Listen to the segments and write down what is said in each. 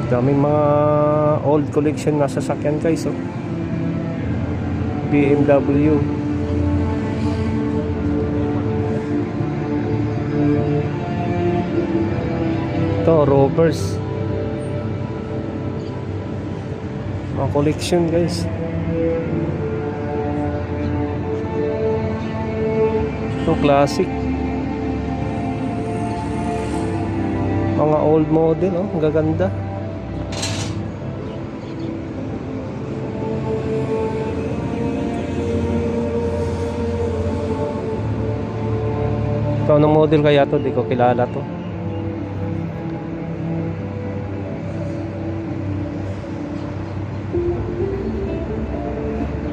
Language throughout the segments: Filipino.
Daming mga old collection na sasakyan guys, oh. BMW. Ito, Rovers. Mga collection guys. Ito, classic. Mga old model, oh. Ang gaganda. Ito, anong model kaya to? Di ko kilala to.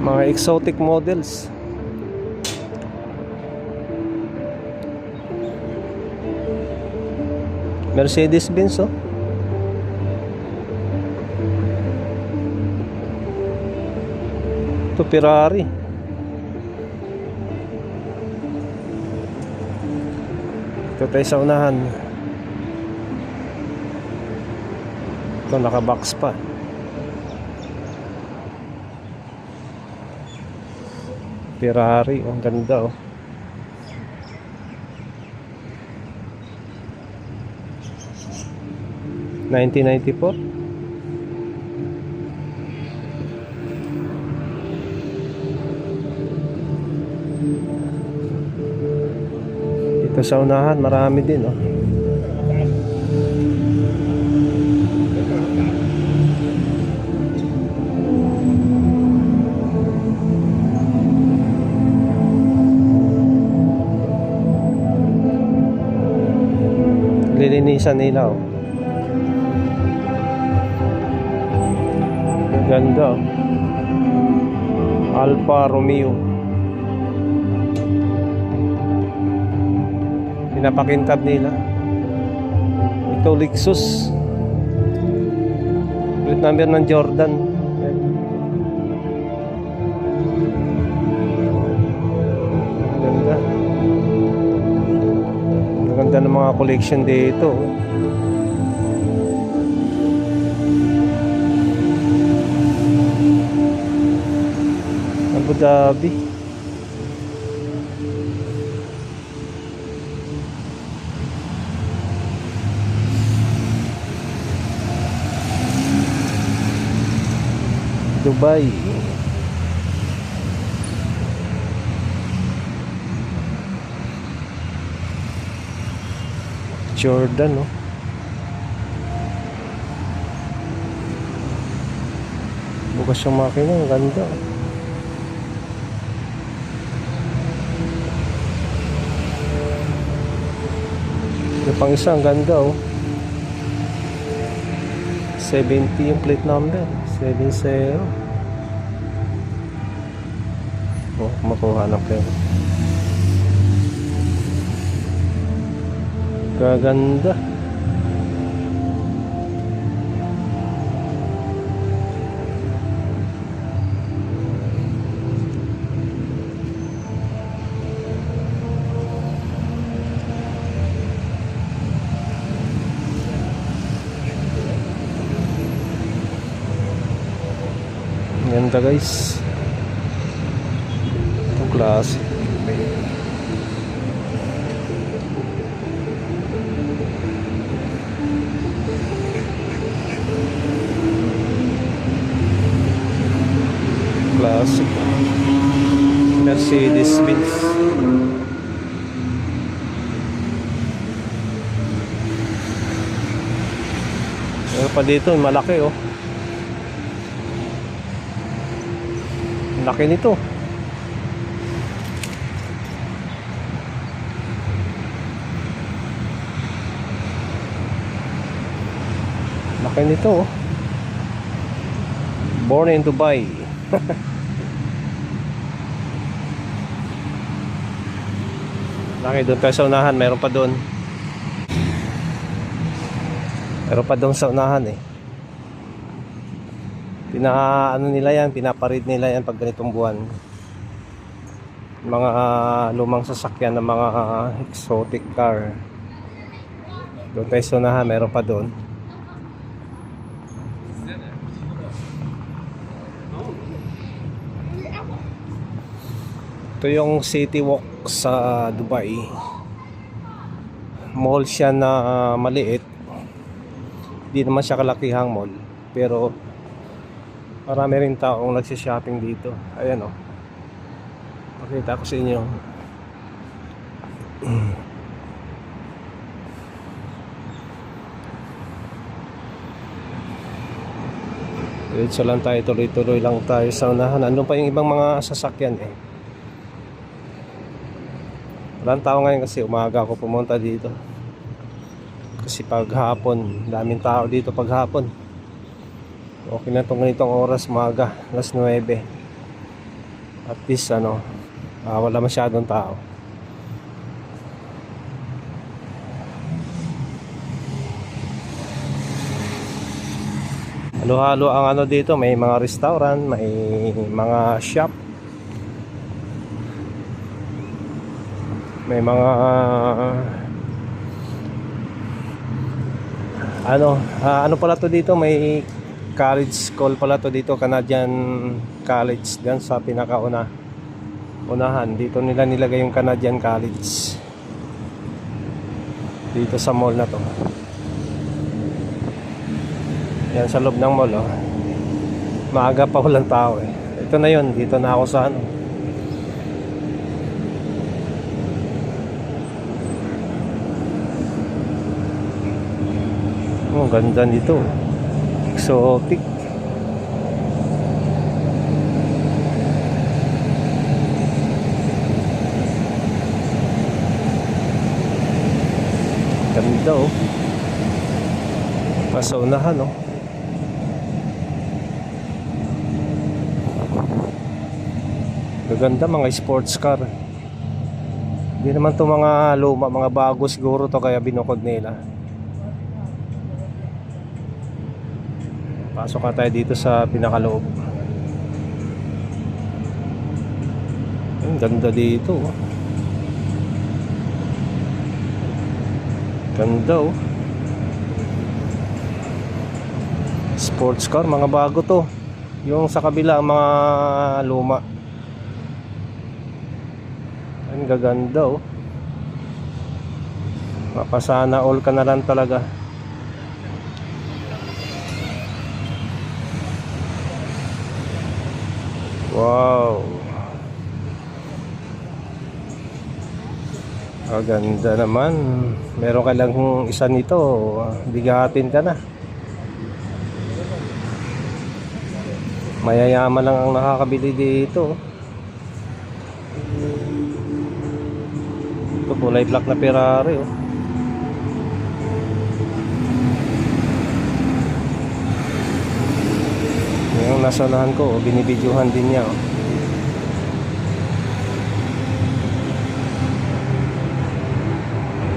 Mga exotic models. Mercedes-Benz, oh. Ito, Ferrari. Ito tayo sa unahan. Ito, nakabox pa. Ferrari, ang ganda, oh. (1994) Ito sa unahan, marami din, oh. Lilinisan nila, oh. Ganda, oh. Alfa Romeo. Pinapakintab nila. Ito, Lexus. Plate number ng Jordan. Ganda. Ganda ng mga collection dito, oh. Abu Dhabi. Dubai. Jordan, oh. Bukas yung makina, ang ganda, oh. Yung pang isa, ang ganda, oh. 70 yung plate number. 70. Oh, makuha ng pera. Gaganda. Ganda guys. Ito, classic. Classic Mercedes-Benz. Meron pa dito, malaki, oh. Laki nito. Laki nito, oh. Born in Dubai. Laki. Doon tayo sa unahan. Meron pa doon. Meron pa doon sa unahan, eh. Ano nila yan, pinaparid nila yan pag ganitong buwan. Mga lumang sasakyan ng mga exotic car. Doon tayo sa unahan, meron pa doon. Ito yung City Walk sa Dubai. Mall siya na maliit. Hindi naman siya kalakihang mall. Pero marami rin taong nagsishopping dito. Ayan o. Pakita ko sa inyo. Diretso lang tayo, tuloy-tuloy lang tayo sa unahan. Ano pa yung ibang mga sasakyan eh. Walang tao ngayon kasi umaga ako pumunta dito. Kasi paghapon, daming tao dito paghapon. Okay na itong ganitong oras, umaga, alas 9. At least wala masyadong tao. Halo-halo ang dito, may mga restaurant, may mga shop. May mga ano pala to dito, may college school pala to dito, Canadian College diyan sa unahan. Dito nila nilagay yung Canadian College. Dito sa mall na to. Yan sa loob ng mall oh. Maaga pa walang tao eh. Ito na yun, dito na ako sa Oh, ganda nito. Exotic. Ganda oh. Pasaunahan oh. Gaganda mga sports car. Hindi naman to mga luma, mga bago siguro to kaya binukod nila. Pasok na tayo dito sa pinakaloob. Ang ganda dito oh. Ganda oh. Sports car, mga bago to. Yung sa kabila mga luma. Ang gaganda oh. Mapasana all ka na lang talaga. Wow. Ganda naman. Meron ka lang isa nito, bigatin ka na. Mayayaman lang ang nakakabili dito. Ito kulay black na Ferrari oh. Yung nasa unahan ko, binibidyohan din niya oh.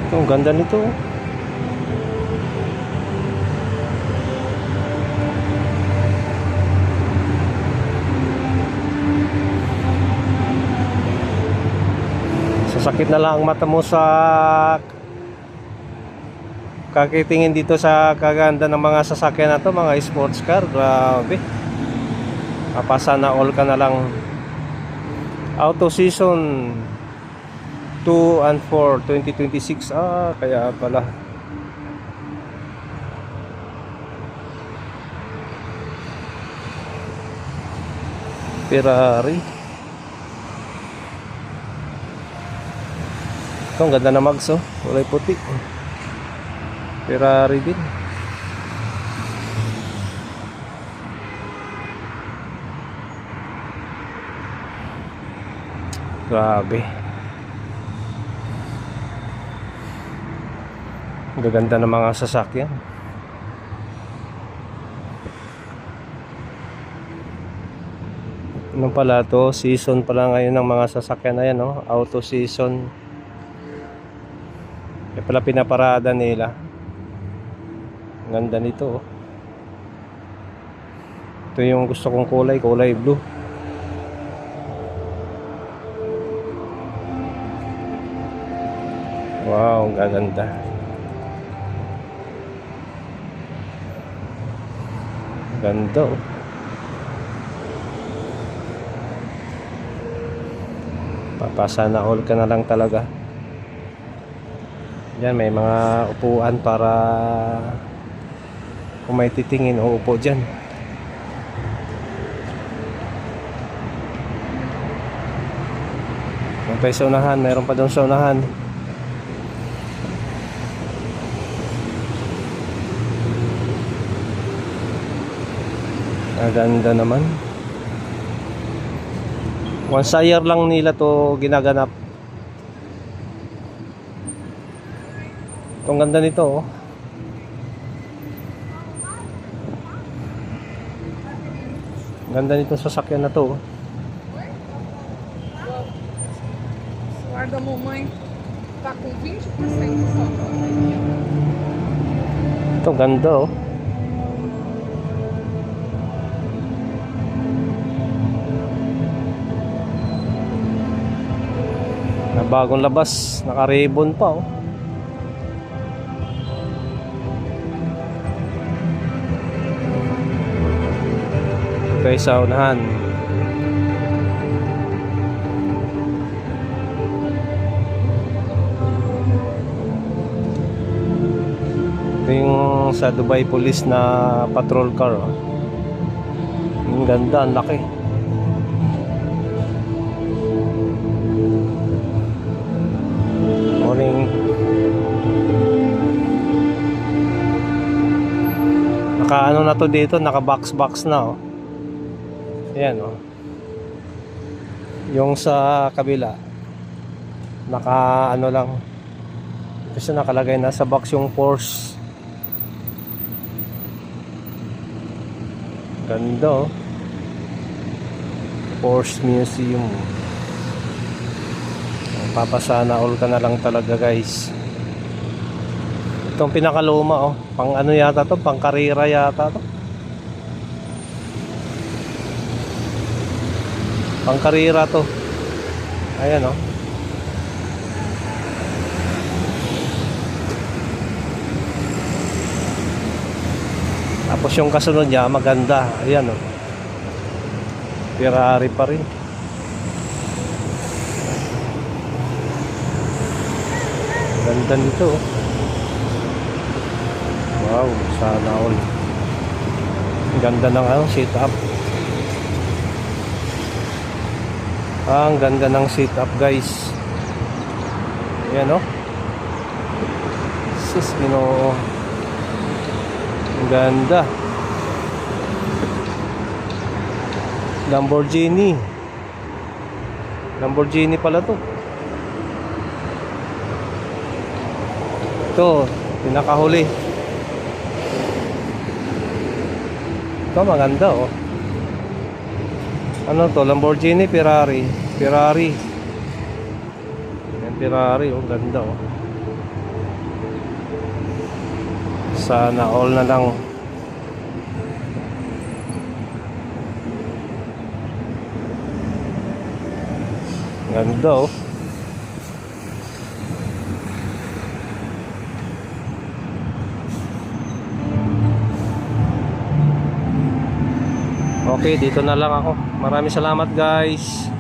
Ang ganda nito oh. Sasakit na lang ang mata mo sa kakitingin dito sa kaganda ng mga sasakyan na to, mga sports car. Grabe. Mapasana all ka na lang. Auto season 2 and 4 2026. Kaya pala. Ferrari. Ito, ang ganda na mags oh. Kulay puti. Ferrari din. Grabe. Ang gaganda ng mga sasakyan. Ano pala to? Season pala ngayon ng mga sasakyan na yan oh. Auto season. Kaya pala pinaparada nila. Ang ganda nito oh. Ito yung gusto kong kulay, kulay blue. Wow, ang gaganda. Ganda oh. Papasana all ka na lang talaga. Diyan may mga upuan para kung may titingin o upo dyan. Yung pa sa unahan, mayroon pa doon sa unahan. Maganda naman. Once a year lang nila to ginaganap. Ang ganda nito, oh. Ganda nito sasakyan na to, oh. Guarda, mamãe tá com 20% só. Ito ganda, oh. Na bagong labas, naka-ribbon pa, oh. Okay, sa unahan. Ito yung sa Dubai Police na patrol car, oh. Ang ganda, ang laki. Morning. Naka ano na to dito, naka box na, oh. Ayan, oh. Yung sa kabila naka ano lang kasi nakalagay na sa box yung Porsche. Ganda, oh. Porsche Museum. Papasana all ka na lang talaga, guys. Itong pinakaluma, oh. Pang ano yata to, pang karera yata to. Pangkarira to. Ayan, oh. Tapos yung kasunod niya maganda. Ayan, oh. Ferrari pa rin. Ganda nito, oh. Wow, sana all. Ganda ng sit up. Ang ganda ng sit up, guys. Ayan, oh. Sus, Ginoo. Ang ganda. Lamborghini. Lamborghini pala to. Ito, pinakahuli. Ito, maganda, oh. Ano to? Lamborghini, Ferrari. Ferrari. Yan, Ferrari, oh. Ganda, oh. Sana all na lang. Ganda, oh. Okay, dito na lang ako. Maraming salamat, guys.